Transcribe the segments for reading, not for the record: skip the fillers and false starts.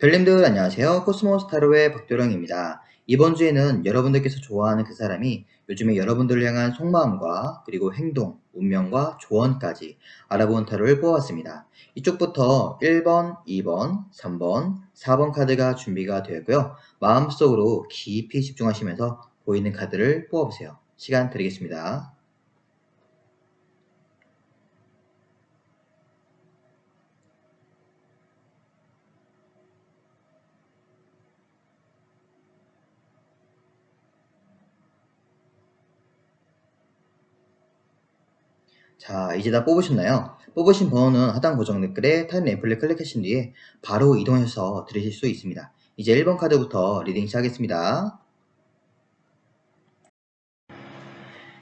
별님들 안녕하세요. 코스모스 타로의 박도령입니다. 이번 주에는 여러분들께서 좋아하는 그 사람이 요즘에 여러분들을 향한 속마음과 그리고 행동, 운명과 조언까지 알아본 타로를 뽑았습니다. 이쪽부터 1번, 2번, 3번, 4번 카드가 준비가 되었고요. 마음속으로 깊이 집중하시면서 보이는 카드를 뽑아보세요. 시간 드리겠습니다. 자, 이제 다 뽑으셨나요? 뽑으신 번호는 하단 고정 댓글에 타임 램프를 클릭하신 뒤에 바로 이동해서 들으실 수 있습니다. 이제 1번 카드부터 리딩 시작하겠습니다.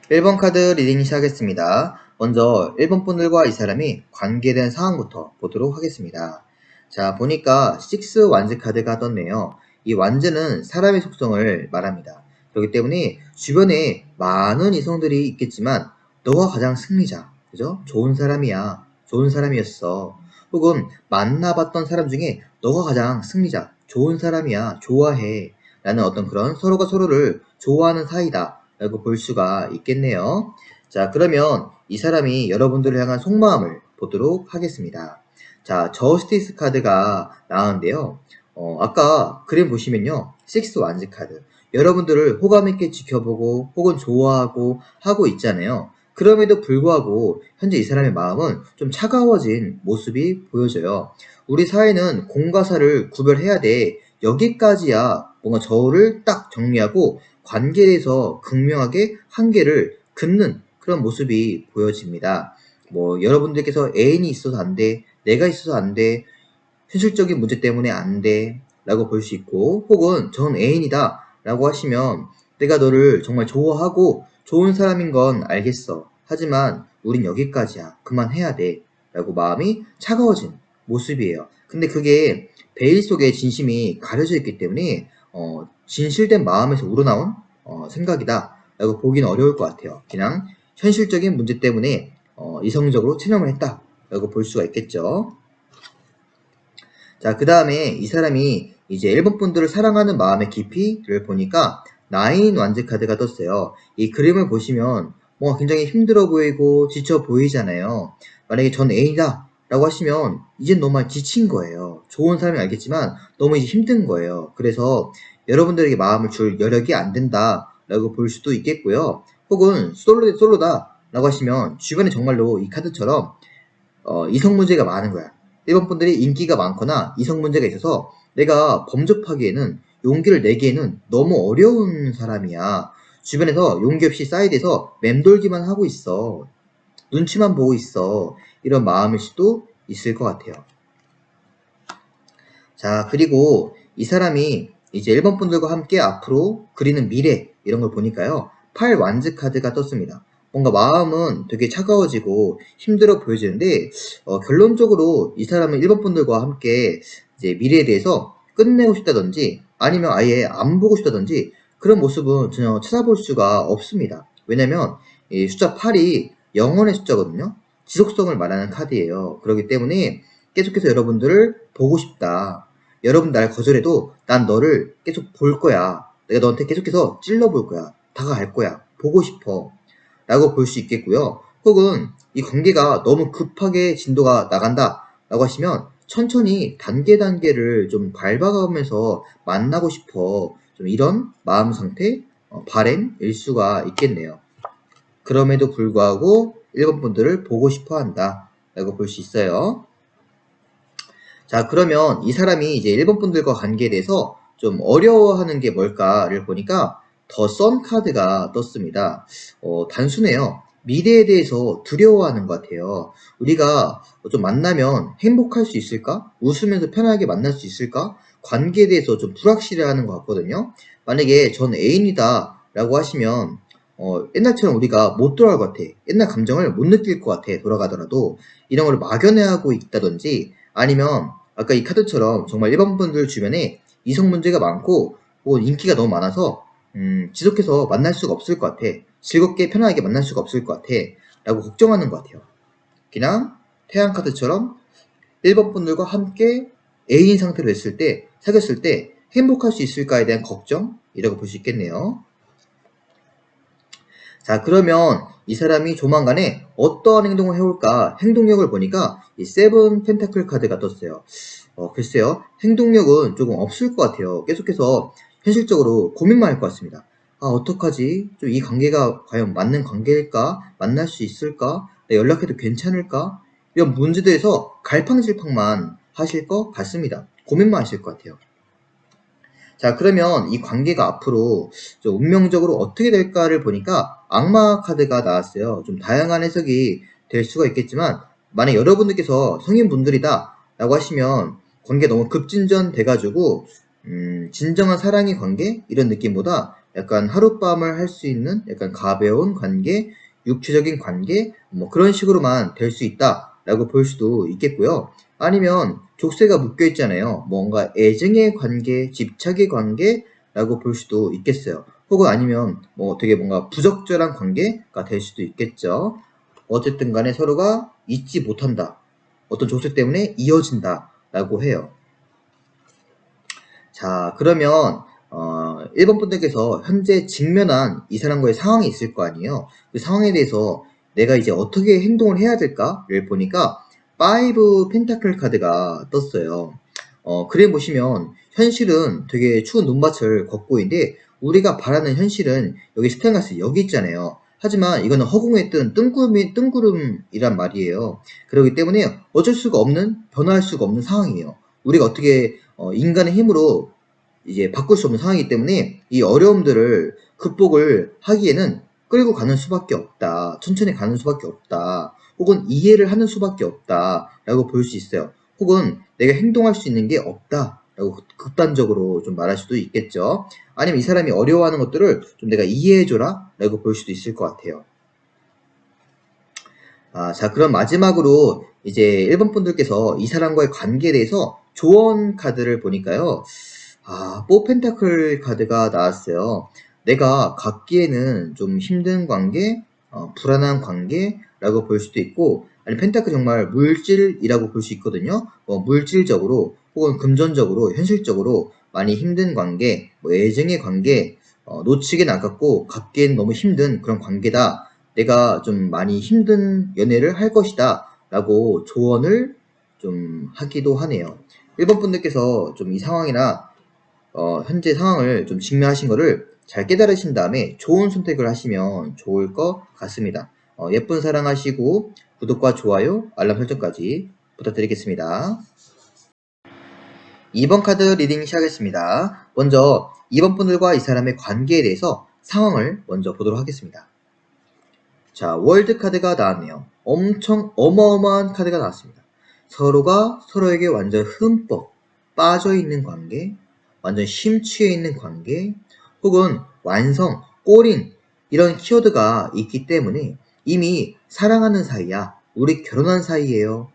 1번 카드 리딩 시작하겠습니다. 먼저 1번 분들과 이 사람이 관계된 상황부터 보도록 하겠습니다. 자, 보니까 6 완즈 카드가 떴네요. 이 완즈는 사람의 속성을 말합니다. 그렇기 때문에 주변에 많은 이성들이 있겠지만 너가 가장 승리자, 그죠? 좋은 사람이야. 좋은 사람이었어. 혹은 만나봤던 사람 중에 너가 가장 승리자, 좋은 사람이야. 좋아해. 라는 어떤 그런 서로가 서로를 좋아하는 사이다. 라고 볼 수가 있겠네요. 자, 그러면 이 사람이 여러분들을 향한 속마음을 보도록 하겠습니다. 자, 저스티스 카드가 나왔는데요. 아까 그림 보시면요. 6 완즈 카드. 여러분들을 호감 있게 지켜보고 혹은 좋아하고 하고 있잖아요. 그럼에도 불구하고 현재 이 사람의 마음은 좀 차가워진 모습이 보여져요. 우리 사회는 공과 사를 구별해야 돼. 여기까지야 뭔가 저를 딱 정리하고 관계에서 극명하게 한계를 긋는 그런 모습이 보여집니다. 뭐 여러분들께서 애인이 있어서 안 돼, 내가 있어서 안 돼, 현실적인 문제 때문에 안 돼 라고 볼 수 있고, 혹은 전 애인이다 라고 하시면 내가 너를 정말 좋아하고 좋은 사람인 건 알겠어. 하지만 우린 여기까지야. 그만해야 돼 라고 마음이 차가워진 모습이에요. 근데 그게 베일 속에 진심이 가려져 있기 때문에 진실된 마음에서 우러나온 생각이다 라고 보기는 어려울 것 같아요. 그냥 현실적인 문제 때문에 이성적으로 체념을 했다 라고 볼 수가 있겠죠. 자, 그 다음에 이 사람이 이제 일본 분들을 사랑하는 마음의 깊이를 보니까 나인 완즈 카드가 떴어요. 이 그림을 보시면 뭔가 굉장히 힘들어 보이고 지쳐 보이잖아요. 만약에 전 A다 라고 하시면 이젠 너무 지친 거예요. 좋은 사람이 알겠지만 너무 이제 힘든 거예요. 그래서 여러분들에게 마음을 줄 여력이 안 된다 라고 볼 수도 있겠고요. 혹은 솔로다 라고 하시면 주변에 정말로 이 카드처럼 이성 문제가 많은 거야. 일본 분들이 인기가 많거나 이성 문제가 있어서 내가 범접하기에는 용기를 내기에는 너무 어려운 사람이야. 주변에서 용기 없이 사이드에서 맴돌기만 하고 있어. 눈치만 보고 있어. 이런 마음일 수도 있을 것 같아요. 자, 그리고 이 사람이 이제 일본 분들과 함께 앞으로 그리는 미래 이런 걸 보니까요. 8 완즈 카드가 떴습니다. 뭔가 마음은 되게 차가워지고 힘들어 보여지는데 결론적으로 이 사람은 일본 분들과 함께 이제 미래에 대해서 끝내고 싶다든지 아니면 아예 안 보고 싶다든지 그런 모습은 전혀 찾아볼 수가 없습니다. 왜냐면 이 숫자 8이 영혼의 숫자거든요. 지속성을 말하는 카드예요. 그렇기 때문에 계속해서 여러분들을 보고 싶다. 여러분 날 거절해도 난 너를 계속 볼 거야. 내가 너한테 계속해서 찔러볼 거야. 다가갈 거야. 보고 싶어. 라고 볼 수 있겠고요. 혹은 이 관계가 너무 급하게 진도가 나간다. 라고 하시면 천천히 단계를 좀 밟아가면서 만나고 싶어. 좀 이런 마음 상태, 바램일 수가 있겠네요. 그럼에도 불구하고 일본 분들을 보고 싶어 한다. 라고 볼 수 있어요. 자, 그러면 이 사람이 이제 일본 분들과 관계에 대해서 좀 어려워하는 게 뭘까를 보니까 더 선 카드가 떴습니다. 단순해요. 미래에 대해서 두려워하는 것 같아요. 우리가 좀 만나면 행복할 수 있을까? 웃으면서 편하게 만날 수 있을까? 관계에 대해서 좀 불확실해하는 것 같거든요. 만약에 전 애인이다 라고 하시면 옛날처럼 우리가 못 돌아갈 것 같아. 옛날 감정을 못 느낄 것 같아. 돌아가더라도 이런 걸 막연해하고 있다든지 아니면 아까 이 카드처럼 정말 일반 분들 주변에 이성 문제가 많고 혹은 인기가 너무 많아서 지속해서 만날 수가 없을 것 같아. 즐겁게 편하게 만날 수가 없을 것 같아. 라고 걱정하는 것 같아요. 그냥 태양 카드처럼 일반 분들과 함께 A인 상태로 했을 때, 사귀었을 때 행복할 수 있을까에 대한 걱정이라고 볼 수 있겠네요. 자, 그러면 이 사람이 조만간에 어떠한 행동을 해올까? 행동력을 보니까 이 세븐 펜타클 카드가 떴어요. 글쎄요. 행동력은 조금 없을 것 같아요. 계속해서 현실적으로 고민만 할 것 같습니다. 아, 어떡하지? 좀 이 관계가 과연 맞는 관계일까? 만날 수 있을까? 내가 연락해도 괜찮을까? 이런 문제들에서 갈팡질팡만 하실 것 같습니다. 고민만 하실 것 같아요. 자, 그러면 이 관계가 앞으로 좀 운명적으로 어떻게 될까를 보니까 악마 카드가 나왔어요. 좀 다양한 해석이 될 수가 있겠지만, 만약 여러분들께서 성인분들이다 라고 하시면 관계 너무 급진전 돼가지고 진정한 사랑의 관계 이런 느낌보다 약간 하룻밤을 할 수 있는 약간 가벼운 관계, 육체적인 관계 뭐 그런 식으로만 될 수 있다 라고 볼 수도 있겠고요. 아니면 족쇄가 묶여 있잖아요. 뭔가 애증의 관계, 집착의 관계라고 볼 수도 있겠어요. 혹은 아니면 뭐 되게 뭔가 부적절한 관계가 될 수도 있겠죠. 어쨌든 간에 서로가 잊지 못한다. 어떤 족쇄 때문에 이어진다 라고 해요. 자, 그러면 1번 분들께서 현재 직면한 이 사람과의 상황이 있을 거 아니에요. 그 상황에 대해서 내가 이제 어떻게 행동을 해야 될까를 보니까 5 펜타클 카드가 떴어요. 그래 보시면 현실은 되게 추운 눈밭을 걷고 있는데 우리가 바라는 현실은 여기 스탠가스 여기 있잖아요. 하지만 이거는 허공에 뜬 뜬구름이란 말이에요. 그렇기 때문에 어쩔 수가 없는, 변화할 수가 없는 상황이에요. 우리가 어떻게 인간의 힘으로 이제 바꿀 수 없는 상황이기 때문에 이 어려움들을 극복을 하기에는 끌고 가는 수밖에 없다. 천천히 가는 수밖에 없다. 혹은 이해를 하는 수밖에 없다. 라고 볼 수 있어요. 혹은 내가 행동할 수 있는 게 없다. 라고 극단적으로 좀 말할 수도 있겠죠. 아니면 이 사람이 어려워하는 것들을 좀 내가 이해해줘라. 라고 볼 수도 있을 것 같아요. 자, 그럼 마지막으로 이제 1번 분들께서 이 사람과의 관계에 대해서 조언 카드를 보니까요. 4 펜타클 카드가 나왔어요. 내가 갖기에는 좀 힘든 관계, 불안한 관계라고 볼 수도 있고, 아니 펜타클 정말 물질이라고 볼 수 있거든요. 물질적으로 혹은 금전적으로, 현실적으로 많이 힘든 관계, 뭐 애증의 관계, 놓치긴 아깝고 갖기엔 너무 힘든 그런 관계다. 내가 좀 많이 힘든 연애를 할 것이다. 라고 조언을 좀 하기도 하네요. 1번 분들께서 좀 이 상황이나 현재 상황을 좀 직면하신 거를 잘 깨달으신 다음에 좋은 선택을 하시면 좋을 것 같습니다. 예쁜 사랑하시고 구독과 좋아요, 알람 설정까지 부탁드리겠습니다. 2번 카드 리딩 시작하겠습니다. 먼저 2번 분들과 이 사람의 관계에 대해서 상황을 먼저 보도록 하겠습니다. 자, 월드 카드가 나왔네요. 엄청 어마어마한 카드가 나왔습니다. 서로가 서로에게 완전 흠뻑 빠져있는 관계, 완전 심취해 있는 관계, 혹은 완성, 꼬린 이런 키워드가 있기 때문에 이미 사랑하는 사이야. 우리 결혼한 사이예요.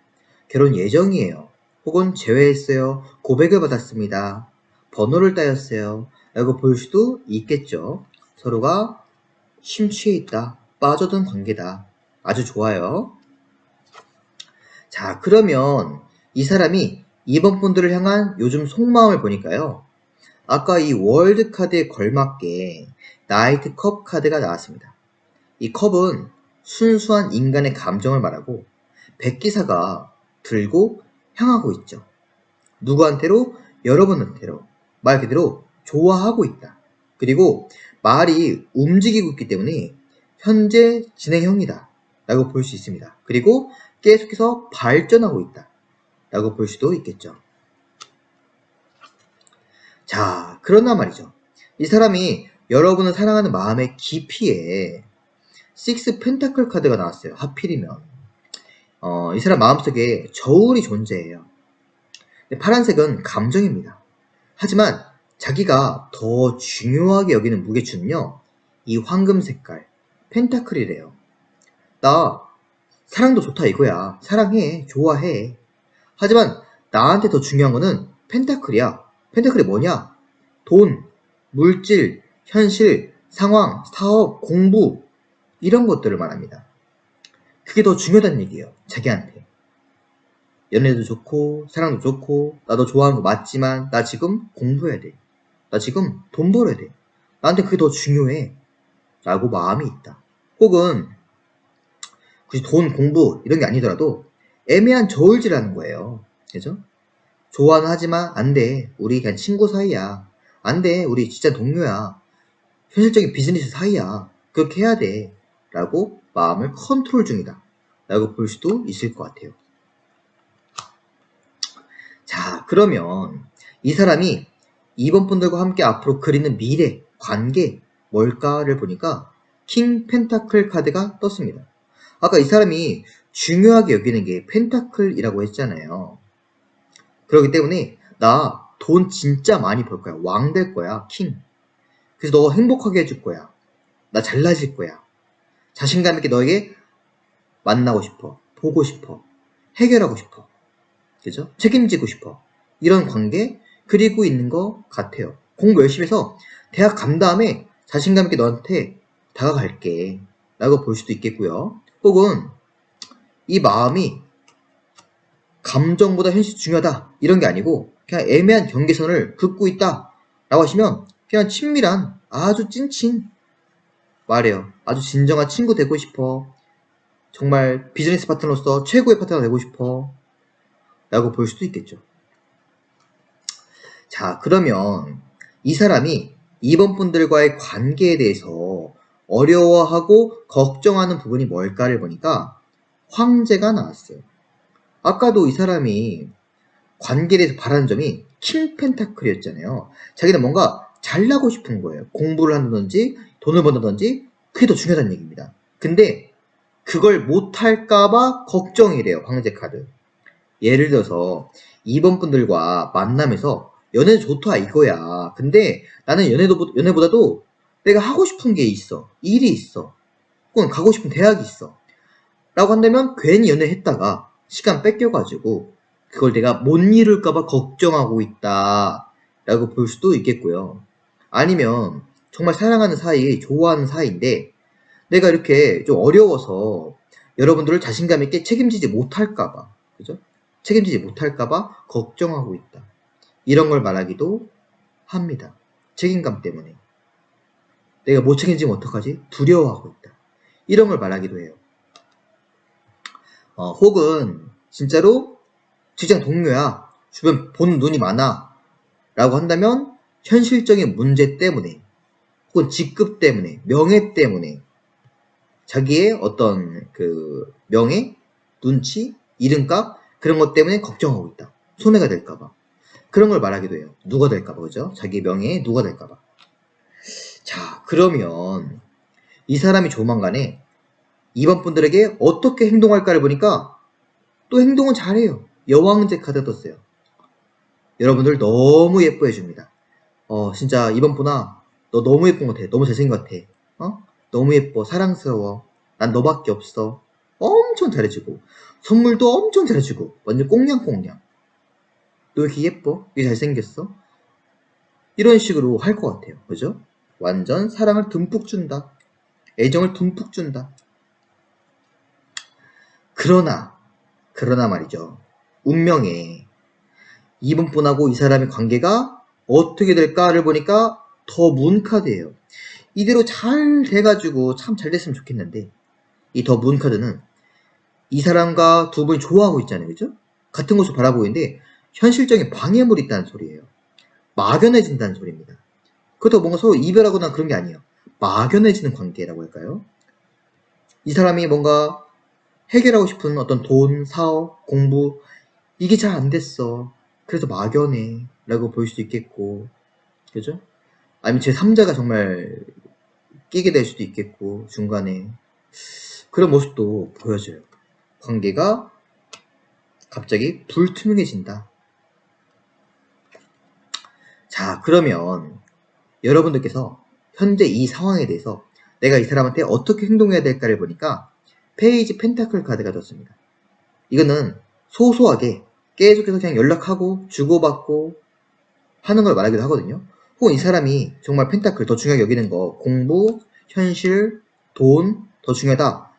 결혼 예정이에요. 혹은 재회했어요. 고백을 받았습니다. 번호를 따였어요. 라고 볼 수도 있겠죠. 서로가 심취해 있다. 빠져든 관계다. 아주 좋아요. 자, 그러면 이 사람이 2번 분들을 향한 요즘 속마음을 보니까요. 아까 이 월드 카드에 걸맞게 나이트 컵 카드가 나왔습니다. 이 컵은 순수한 인간의 감정을 말하고 백기사가 들고 향하고 있죠. 누구한테로? 여러분한테로. 말 그대로 좋아하고 있다. 그리고 말이 움직이고 있기 때문에 현재 진행형이다 라고 볼 수 있습니다. 그리고 계속해서 발전하고 있다 라고 볼 수도 있겠죠. 자, 그러나 말이죠. 이 사람이 여러분을 사랑하는 마음의 깊이에 6 펜타클 카드가 나왔어요. 하필이면 이 사람 마음속에 저울이 존재해요. 파란색은 감정입니다. 하지만 자기가 더 중요하게 여기는 무게추는요. 이 황금 색깔 펜타클이래요. 나 사랑도 좋다 이거야. 사랑해. 좋아해. 하지만 나한테 더 중요한 거는 펜타클이야. 펜타클이 뭐냐? 돈, 물질, 현실, 상황, 사업, 공부 이런 것들을 말합니다. 그게 더 중요하다는 얘기예요. 자기한테. 연애도 좋고 사랑도 좋고 나도 좋아하는 거 맞지만 나 지금 공부해야 돼. 나 지금 돈 벌어야 돼. 나한테 그게 더 중요해. 라고 마음이 있다. 혹은 굳이 돈, 공부 이런 게 아니더라도 애매한 저울질하는 거예요. 그죠? 좋아는 하지만 안 돼. 우리 그냥 친구 사이야. 안 돼. 우리 진짜 동료야. 현실적인 비즈니스 사이야. 그렇게 해야 돼. 라고 마음을 컨트롤 중이다. 라고 볼 수도 있을 것 같아요. 자, 그러면 이 사람이 2번 분들과 함께 앞으로 그리는 미래, 관계, 뭘까를 보니까 킹 펜타클 카드가 떴습니다. 아까 이 사람이 중요하게 여기는 게 펜타클이라고 했잖아요. 그렇기 때문에 나 돈 진짜 많이 벌 거야. 왕 될 거야. 킹. 그래서 너 행복하게 해줄 거야. 나 잘나질 거야. 자신감 있게 너에게 만나고 싶어. 보고 싶어. 해결하고 싶어. 그죠? 책임지고 싶어. 이런 관계 그리고 있는 것 같아요. 공부 열심히 해서 대학 간 다음에 자신감 있게 너한테 다가갈게. 라고 볼 수도 있겠고요. 혹은 이 마음이 감정보다 현실이 중요하다. 이런 게 아니고 그냥 애매한 경계선을 긋고 있다. 라고 하시면 그냥 친밀한 아주 찐친 말이에요. 아주 진정한 친구 되고 싶어. 정말 비즈니스 파트너로서 최고의 파트너가 되고 싶어. 라고 볼 수도 있겠죠. 자, 그러면 이 사람이 2번 분들과의 관계에 대해서 어려워하고 걱정하는 부분이 뭘까를 보니까 황제가 나왔어요. 아까도 이 사람이 관계에 대해서 바라는 점이 킹 펜타클이었잖아요. 자기는 뭔가 잘나고 싶은 거예요. 공부를 한다든지 돈을 번다든지 그게 더 중요하다는 얘기입니다. 근데 그걸 못할까봐 걱정이래요. 황제 카드. 예를 들어서 2번 분들과 만나면서 연애 좋다 이거야. 근데 나는 연애보다도 내가 하고 싶은 게 있어. 일이 있어. 혹은 가고 싶은 대학이 있어. 라고 한다면 괜히 연애했다가 시간 뺏겨가지고 그걸 내가 못 이룰까봐 걱정하고 있다. 라고 볼 수도 있겠고요. 아니면 정말 사랑하는 사이, 좋아하는 사이인데 내가 이렇게 좀 어려워서 여러분들을 자신감 있게 책임지지 못할까봐. 그죠? 책임지지 못할까봐 걱정하고 있다. 이런 걸 말하기도 합니다. 책임감 때문에. 내가 못 책임지면 어떡하지? 두려워하고 있다. 이런 걸 말하기도 해요. 혹은 진짜로 직장 동료야. 주변 보는 눈이 많아. 라고 한다면 현실적인 문제 때문에 혹은 직급 때문에 명예 때문에 자기의 어떤 그 명예, 눈치, 이름값 그런 것 때문에 걱정하고 있다. 손해가 될까봐. 그런 걸 말하기도 해요. 누가 될까봐, 그죠? 자기 명예에 누가 될까봐. 자, 그러면 이 사람이 조만간에 2번 분들에게 어떻게 행동할까를 보니까 또 행동은 잘해요. 여왕제 카드 떴어요. 여러분들 너무 예뻐해 줍니다. 진짜 2번 분아, 너 너무 예쁜 것 같아. 너무 잘생긴 것 같아. 너무 예뻐. 사랑스러워. 난 너밖에 없어. 엄청 잘해주고 선물도 엄청 잘해주고 완전 꽁냥꽁냥. 너 왜 이렇게 예뻐? 왜 잘생겼어? 이런 식으로 할 것 같아요. 그죠? 완전 사랑을 듬뿍 준다. 애정을 듬뿍 준다. 그러나 말이죠. 운명에 2번 분하고 이 사람의 관계가 어떻게 될까를 보니까 더 문 카드예요. 이대로 잘 돼가지고 참 잘 됐으면 좋겠는데 이 더 문 카드는 이 사람과 두 분이 좋아하고 있잖아요. 그죠? 같은 곳을 바라보고 있는데 현실적인 방해물이 있다는 소리예요. 막연해진다는 소리입니다. 그렇다고 뭔가 서로 이별하거나 그런 게 아니에요. 막연해지는 관계라고 할까요? 이 사람이 뭔가 해결하고 싶은 어떤 돈, 사업, 공부 이게 잘 안 됐어. 그래서 막연해 라고 볼 수도 있겠고 그죠? 아니면 제3자가 정말 끼게 될 수도 있겠고 중간에 그런 모습도 보여줘요. 관계가 갑자기 불투명해진다. 자, 그러면 여러분들께서 현재 이 상황에 대해서 내가 이 사람한테 어떻게 행동해야 될까를 보니까 페이지 펜타클 카드가 떴습니다. 이거는 소소하게 계속해서 그냥 연락하고 주고받고 하는 걸 말하기도 하거든요. 혹은 이 사람이 정말 펜타클 더 중요하게 여기는 거 공부, 현실, 돈 더 중요하다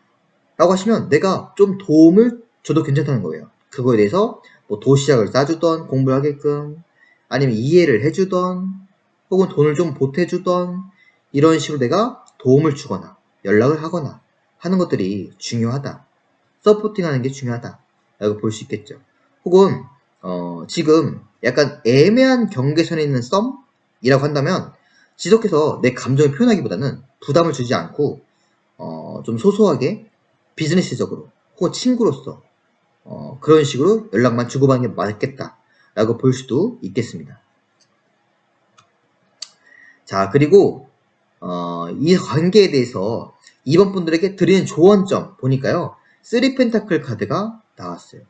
라고 하시면 내가 좀 도움을 줘도 괜찮다는 거예요. 그거에 대해서 뭐 도시락을 싸주던 공부를 하게끔 아니면 이해를 해주던 혹은 돈을 좀 보태주던 이런 식으로 내가 도움을 주거나 연락을 하거나 하는 것들이 중요하다. 서포팅하는 게 중요하다. 라고 볼 수 있겠죠. 혹은 지금 약간 애매한 경계선에 있는 썸이라고 한다면 지속해서 내 감정을 표현하기보다는 부담을 주지 않고 좀 소소하게 비즈니스적으로 혹은 친구로서 그런 식으로 연락만 주고받는 게 맞겠다 라고 볼 수도 있겠습니다. 자, 그리고 이 관계에 대해서 이번 분들에게 드리는 조언점 보니까요. 3펜타클 카드가 나왔어요.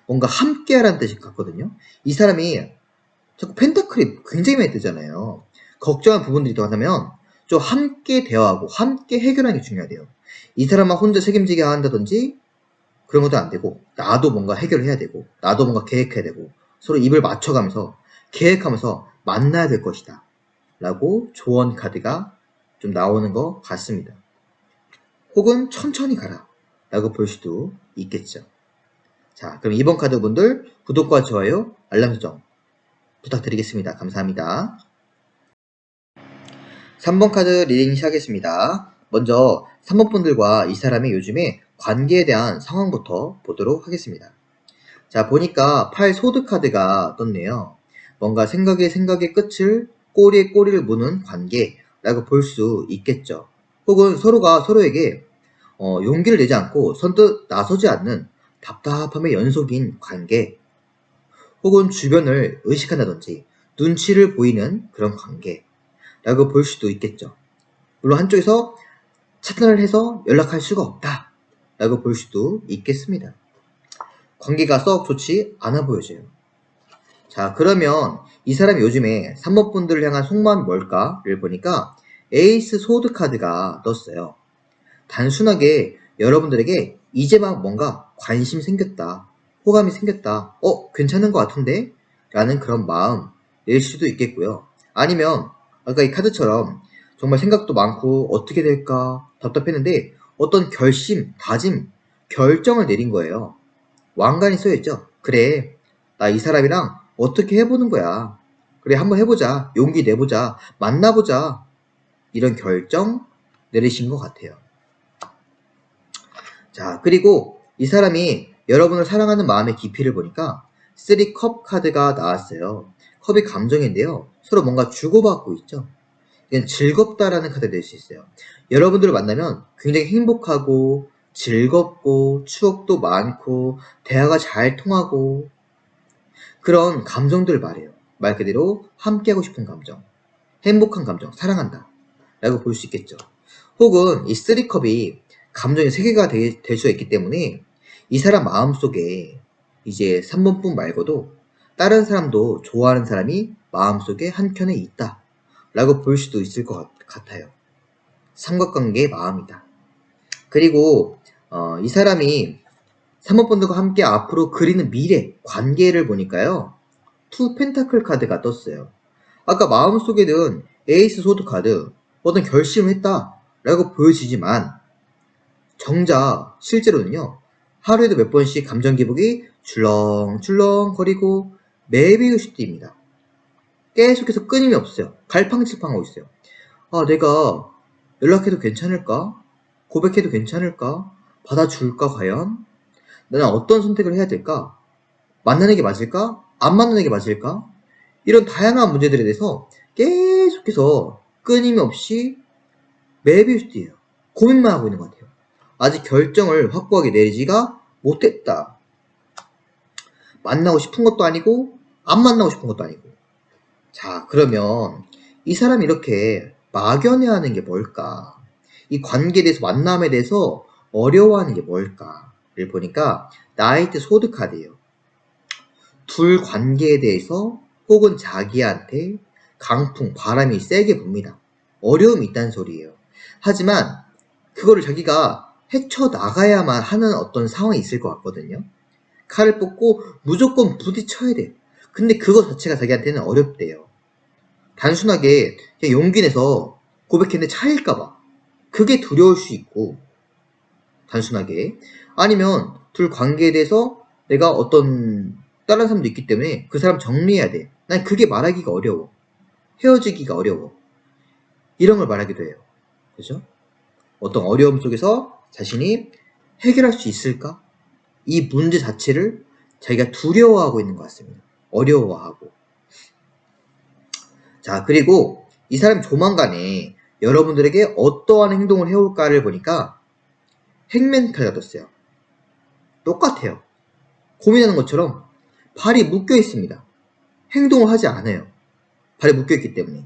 뭔가 함께하라는 뜻이 같거든요. 이 사람이 자꾸 펜타클이 굉장히 많이 뜨잖아요. 걱정한 부분들이 있다면 좀 함께 대화하고 함께 해결하는 게 중요하대요. 이 사람만 혼자 책임지게 한다든지 그런 것도 안 되고 나도 뭔가 해결을 해야 되고 나도 뭔가 계획해야 되고 서로 입을 맞춰가면서 계획하면서 만나야 될 것이다 라고 조언 카드가 좀 나오는 것 같습니다. 혹은 천천히 가라 라고 볼 수도 있겠죠. 자, 그럼 이번 카드 분들 구독과 좋아요, 알람 설정 부탁드리겠습니다. 감사합니다. 3번 카드 리딩 시작하겠습니다. 먼저 3번 분들과 이 사람의 요즘에 관계에 대한 상황부터 보도록 하겠습니다. 자, 보니까 8 소드 카드가 떴네요. 뭔가 생각의 끝을 꼬리에 꼬리를 무는 관계라고 볼 수 있겠죠. 혹은 서로가 서로에게 용기를 내지 않고 선뜻 나서지 않는 답답함의 연속인 관계, 혹은 주변을 의식한다든지 눈치를 보이는 그런 관계라고 볼 수도 있겠죠. 물론 한쪽에서 차단을 해서 연락할 수가 없다 라고 볼 수도 있겠습니다. 관계가 썩 좋지 않아 보여져요. 자, 그러면 이 사람이 요즘에 3번 분들을 향한 속마음이 뭘까를 보니까 에이스 소드 카드가 떴어요. 단순하게 여러분들에게 이제 막 뭔가 관심 생겼다, 호감이 생겼다, 괜찮은 것 같은데? 라는 그런 마음일 수도 있겠고요. 아니면 아까 이 카드처럼 정말 생각도 많고 어떻게 될까 답답했는데 어떤 결심, 다짐, 결정을 내린 거예요. 왕관이 써있죠. 그래, 나 이 사람이랑 어떻게 해보는 거야. 그래, 한번 해보자. 용기 내보자. 만나보자. 이런 결정 내리신 것 같아요. 자, 그리고 이 사람이 여러분을 사랑하는 마음의 깊이를 보니까 3컵 카드가 나왔어요. 컵이 감정인데요. 서로 뭔가 주고받고 있죠. 이건 즐겁다라는 카드가 될 수 있어요. 여러분들을 만나면 굉장히 행복하고 즐겁고 추억도 많고 대화가 잘 통하고 그런 감정들을 말해요. 말 그대로 함께하고 싶은 감정, 행복한 감정, 사랑한다 라고 볼 수 있겠죠. 혹은 이 3컵이 감정의 세계가 될 수가 있기 때문에 이 사람 마음속에 이제 3번뿐 말고도 다른 사람도 좋아하는 사람이 마음속에 한켠에 있다 라고 볼 수도 있을 것 같아요. 삼각관계의 마음이다. 그리고 이 사람이 3번분들과 함께 앞으로 그리는 미래, 관계를 보니까요. 2 펜타클 카드가 떴어요. 아까 마음속에는 에이스 소드 카드, 어떤 결심을 했다 라고 보여지지만 정작 실제로는요. 하루에도 몇 번씩 감정 기복이 출렁출렁 거리고 매일매일입니다. 계속해서 끊임이 없어요. 갈팡질팡하고 있어요. 내가 연락해도 괜찮을까? 고백해도 괜찮을까? 받아줄까 과연? 나는 어떤 선택을 해야 될까? 만나는 게 맞을까? 안 만나는 게 맞을까? 이런 다양한 문제들에 대해서 계속해서 끊임없이 매일매일이에요. 고민만 하고 있는 것 같아요. 아직 결정을 확고하게 내리지가 못했다. 만나고 싶은 것도 아니고 안 만나고 싶은 것도 아니고. 자, 그러면 이 사람이 이렇게 막연해하는 게 뭘까? 이 관계에 대해서, 만남에 대해서 어려워하는 게 뭘까를 보니까 나이트 소드 카드예요. 둘 관계에 대해서 혹은 자기한테 강풍, 바람이 세게 붑니다. 어려움이 있다는 소리예요. 하지만 그거를 자기가 헤쳐나가야만 하는 어떤 상황이 있을 것 같거든요. 칼을 뽑고 무조건 부딪혀야 돼. 근데 그거 자체가 자기한테는 어렵대요. 단순하게 그냥 용기 내서 고백했는데 차일까봐. 그게 두려울 수 있고, 단순하게. 아니면 둘 관계에 대해서 내가 어떤 다른 사람도 있기 때문에 그 사람 정리해야 돼. 난 그게 말하기가 어려워. 헤어지기가 어려워. 이런 걸 말하기도 해요. 그죠? 어떤 어려움 속에서 자신이 해결할 수 있을까? 이 문제 자체를 자기가 두려워하고 있는 것 같습니다. 어려워하고. 자, 그리고 이 사람이 조만간에 여러분들에게 어떠한 행동을 해올까를 보니까 행멘탈가 떴어요. 똑같아요. 고민하는 것처럼 발이 묶여 있습니다. 행동을 하지 않아요. 발이 묶여 있기 때문에.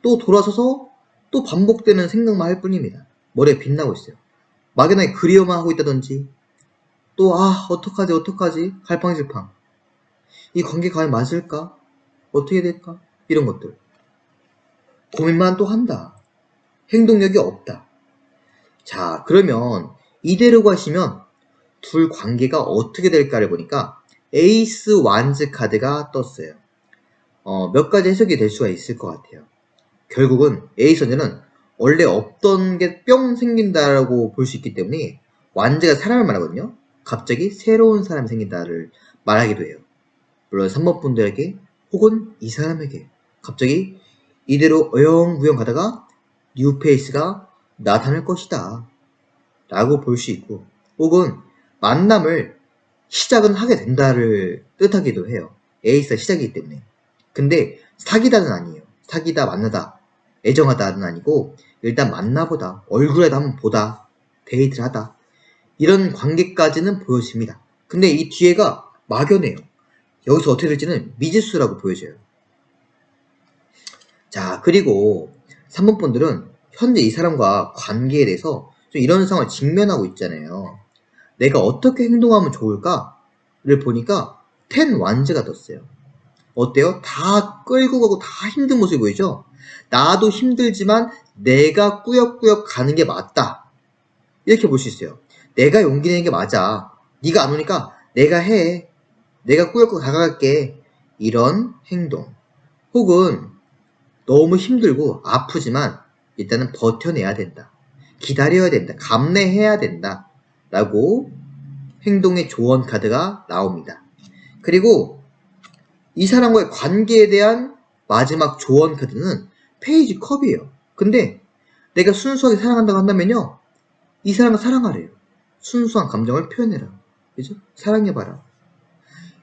또 돌아서서 또 반복되는 생각만 할 뿐입니다. 머리에 빛나고 있어요. 막연하게 그리워만 하고 있다든지 또 어떡하지 갈팡질팡. 이 관계 과연 맞을까? 어떻게 될까? 이런 것들. 고민만 또 한다. 행동력이 없다. 자, 그러면 이대로 가시면 둘 관계가 어떻게 될까를 보니까 에이스 완즈 카드가 떴어요. 몇 가지 해석이 될 수가 있을 것 같아요. 결국은 에이스 완즈는 원래 없던 게 뿅 생긴다라고 볼 수 있기 때문에 완즈가 사람을 말하거든요. 갑자기 새로운 사람이 생긴다를 말하기도 해요. 물론 3번 분들에게 혹은 이 사람에게 갑자기 이대로 어영부영 가다가 뉴페이스가 나타날 것이다 라고 볼 수 있고, 혹은 만남을 시작은 하게 된다를 뜻하기도 해요. 에이스가 시작이기 때문에. 근데 사귀다는 아니에요. 사귀다 만나다 애정하다는 아니고 일단 만나보다 얼굴에도 한번 보다 데이트를 하다 이런 관계까지는 보여집니다. 근데 이 뒤에가 막연해요. 여기서 어떻게 될지는 미지수라고 보여져요. 자, 그리고 3번 분들은 현재 이 사람과 관계에 대해서 좀 이런 상황을 직면하고 있잖아요. 내가 어떻게 행동하면 좋을까를 보니까 10 완즈가 떴어요. 어때요? 다 끌고 가고 다 힘든 모습이 보이죠? 나도 힘들지만 내가 꾸역꾸역 가는 게 맞다. 이렇게 볼 수 있어요. 내가 용기 내는 게 맞아. 네가 안 오니까 내가 해. 내가 꾸역꾸역 다가갈게. 이런 행동. 혹은 너무 힘들고 아프지만 일단은 버텨내야 된다. 기다려야 된다. 감내해야 된다. 라고 행동의 조언 카드가 나옵니다. 그리고 이 사람과의 관계에 대한 마지막 조언 카드는 페이지 컵이에요. 근데 내가 순수하게 사랑한다고 한다면요. 이 사람을 사랑하래요. 순수한 감정을 표현해라. 그죠? 사랑해봐라.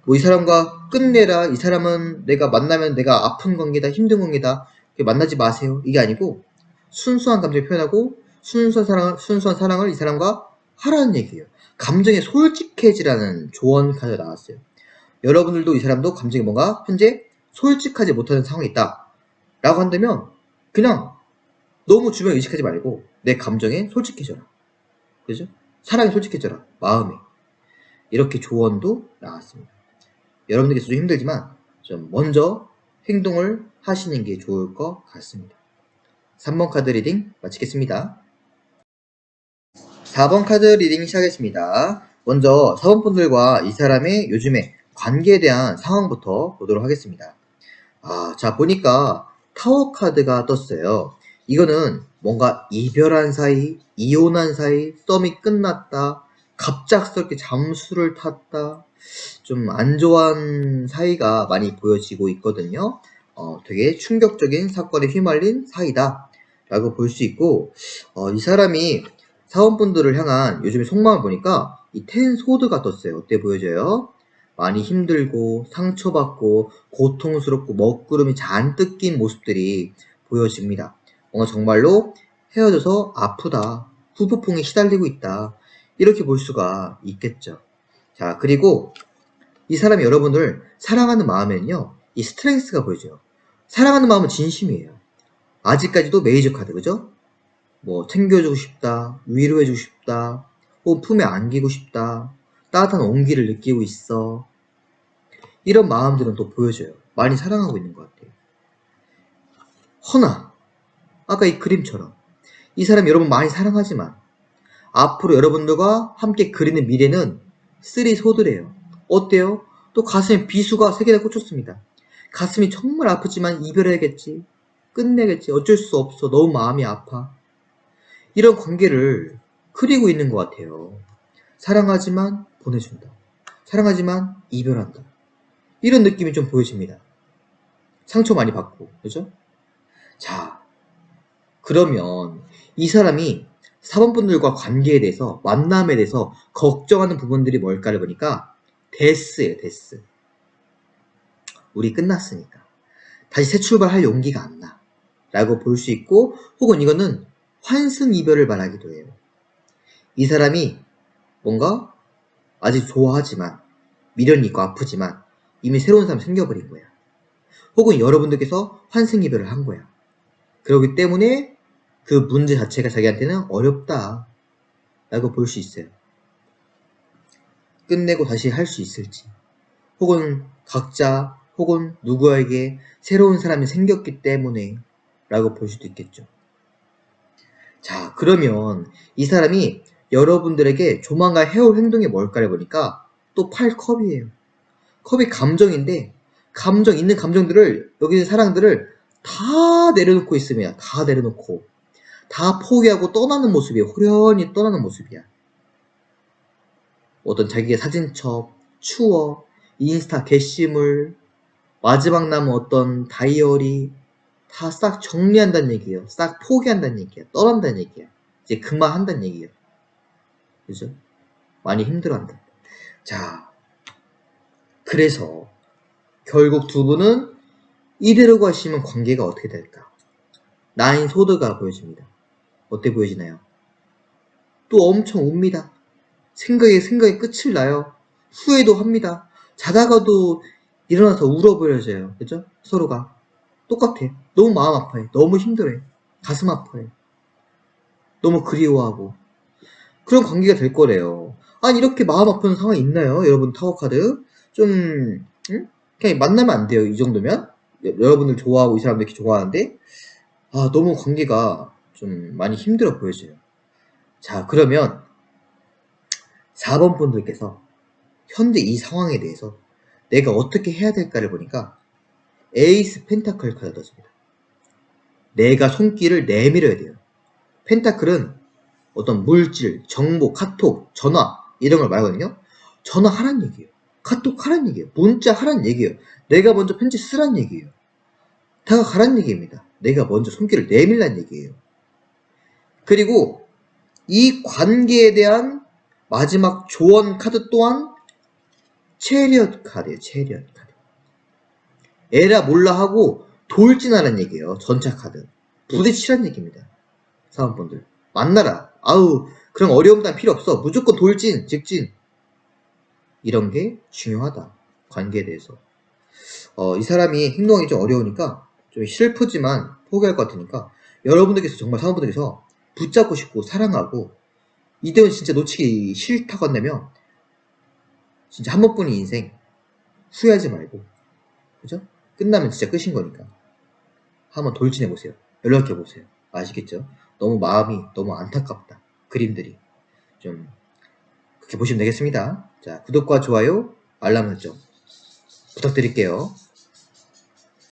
뭐 이 사람과 끝내라. 이 사람은 내가 만나면 내가 아픈 관계다. 힘든 관계다. 만나지 마세요. 이게 아니고 순수한 감정을 표현하고 순수한 사랑을 이 사람과 하라는 얘기예요. 감정에 솔직해지라는 조언 카드가 나왔어요. 여러분들도 이 사람도 감정에 뭔가 현재 솔직하지 못하는 상황이 있다 라고 한다면 그냥 너무 주변 의식하지 말고 내 감정에 솔직해져라. 그죠? 사랑에 솔직해져라. 마음에. 이렇게 조언도 나왔습니다. 여러분들께서 좀 힘들지만 좀 먼저 행동을 하시는 게 좋을 것 같습니다. 3번 카드 리딩 마치겠습니다. 4번 카드 리딩 시작하겠습니다. 먼저 4번 분들과 이 사람의 요즘의 관계에 대한 상황부터 보도록 하겠습니다. 자, 보니까 타워 카드가 떴어요. 이거는 뭔가 이별한 사이, 이혼한 사이, 썸이 끝났다, 갑작스럽게 잠수를 탔다, 좀 안 좋아하는 사이가 많이 보여지고 있거든요. 되게 충격적인 사건에 휘말린 사이다 라고 볼 수 있고, 이 사람이 사원분들을 향한 요즘의 속마음을 보니까 이 텐 소드가 떴어요. 어때 보여져요? 많이 힘들고 상처받고 고통스럽고 먹구름이 잔뜩 낀 모습들이 보여집니다. 뭔가 정말로 헤어져서 아프다, 후폭풍에 시달리고 있다, 이렇게 볼 수가 있겠죠. 자, 그리고 이 사람이 여러분을 사랑하는 마음에는요, 이 스트렝스가 보여져요. 사랑하는 마음은 진심이에요. 아직까지도 메이저 카드, 그죠? 뭐 챙겨주고 싶다, 위로해주고 싶다, 혹은 품에 안기고 싶다, 따뜻한 온기를 느끼고 있어. 이런 마음들은 또 보여져요. 많이 사랑하고 있는 것 같아요. 허나 아까 이 그림처럼 이 사람이 여러분 많이 사랑하지만 앞으로 여러분들과 함께 그리는 미래는 쓰리 소드래요. 어때요? 또 가슴에 비수가 3개나 꽂혔습니다. 가슴이 정말 아프지만 이별해야겠지, 끝내겠지, 어쩔 수 없어, 너무 마음이 아파. 이런 관계를 그리고 있는 것 같아요. 사랑하지만 보내준다. 사랑하지만 이별한다. 이런 느낌이 좀 보여집니다. 상처 많이 받고, 그죠? 자, 그러면 이 사람이 사원분들과 관계에 대해서, 만남에 대해서 걱정하는 부분들이 뭘까를 보니까 데스예요, 데스. 우리 끝났으니까. 다시 새 출발할 용기가 안 나. 라고 볼 수 있고, 혹은 이거는 환승 이별을 말하기도 해요. 이 사람이 뭔가 아직 좋아하지만, 미련이 있고 아프지만 이미 새로운 사람이 생겨버린 거야. 혹은 여러분들께서 환승 이별을 한 거야. 그렇기 때문에 그 문제 자체가 자기한테는 어렵다 라고 볼 수 있어요. 끝내고 다시 할 수 있을지, 혹은 각자 혹은 누구에게 새로운 사람이 생겼기 때문에 라고 볼 수도 있겠죠. 자, 그러면 이 사람이 여러분들에게 조만간 해올 행동이 뭘까를 보니까 또 8컵이에요. 컵이 감정인데, 감정 있는 감정들을, 여기 있는 사랑들을 다 내려놓고 있으면, 다 내려놓고 다 포기하고 떠나는 모습이에요. 호련히 떠나는 모습이야. 어떤 자기의 사진첩, 추억, 인스타 게시물, 마지막 남은 어떤 다이어리 다 싹 정리한다는 얘기예요. 싹 포기한다는 얘기야. 떠난다는 얘기야. 이제 그만한다는 얘기예요. 그죠? 많이 힘들어한다. 자, 그래서 결국 두 분은 이대로 가시면 관계가 어떻게 될까? 나인 소드가 보여집니다. 어때 보여지나요? 또 엄청 웁니다. 생각에 끝을 나요. 후회도 합니다. 자다가도 일어나서 울어버려져요. 그죠? 서로가. 똑같아. 너무 마음 아파해. 너무 힘들어해. 가슴 아파해. 너무 그리워하고. 그런 관계가 될 거래요. 아니, 이렇게 마음 아픈 상황이 있나요? 여러분, 타워카드. 좀, 응? 그냥 만나면 안 돼요. 이 정도면. 여러분들 좋아하고 이 사람들 이렇게 좋아하는데, 아, 너무 관계가 좀 많이 힘들어 보여져요. 자, 그러면 4번 분들께서 현재 이 상황에 대해서 내가 어떻게 해야 될까를 보니까 에이스 펜타클 카드가 떴습니다. 내가 손길을 내밀어야 돼요. 펜타클은 어떤 물질, 정보, 카톡, 전화 이런 걸 말하거든요. 전화하란 얘기예요. 카톡 하란 얘기예요. 문자 하란 얘기예요. 내가 먼저 편지 쓰란 얘기예요. 다가가란 얘기입니다. 내가 먼저 손길을 내밀란 얘기예요. 그리고 이 관계에 대한 마지막 조언 카드 또한 체리엇 카드예요. 체리엇 카드. 에라 몰라 하고 돌진하라는 얘기예요. 전차 카드. 부딪히란 얘기입니다. 사원분들. 만나라. 아우, 그런 어려움 단 필요 없어. 무조건 돌진, 직진. 이런 게 중요하다. 관계에 대해서. 이 사람이 행동하기 좀 어려우니까 좀 슬프지만 포기할 것 같으니까 여러분들께서 정말 사원분들께서 붙잡고 싶고 사랑하고 이대훈 진짜 놓치기 싫다고 한다면 진짜 한 번뿐인 인생 후회하지 말고, 그죠? 끝나면 진짜 끝인 거니까 한번 돌진해보세요. 연락해보세요. 아시겠죠? 너무 마음이 너무 안타깝다. 그림들이. 좀 그렇게 보시면 되겠습니다. 자, 구독과 좋아요, 알람 설정 부탁드릴게요.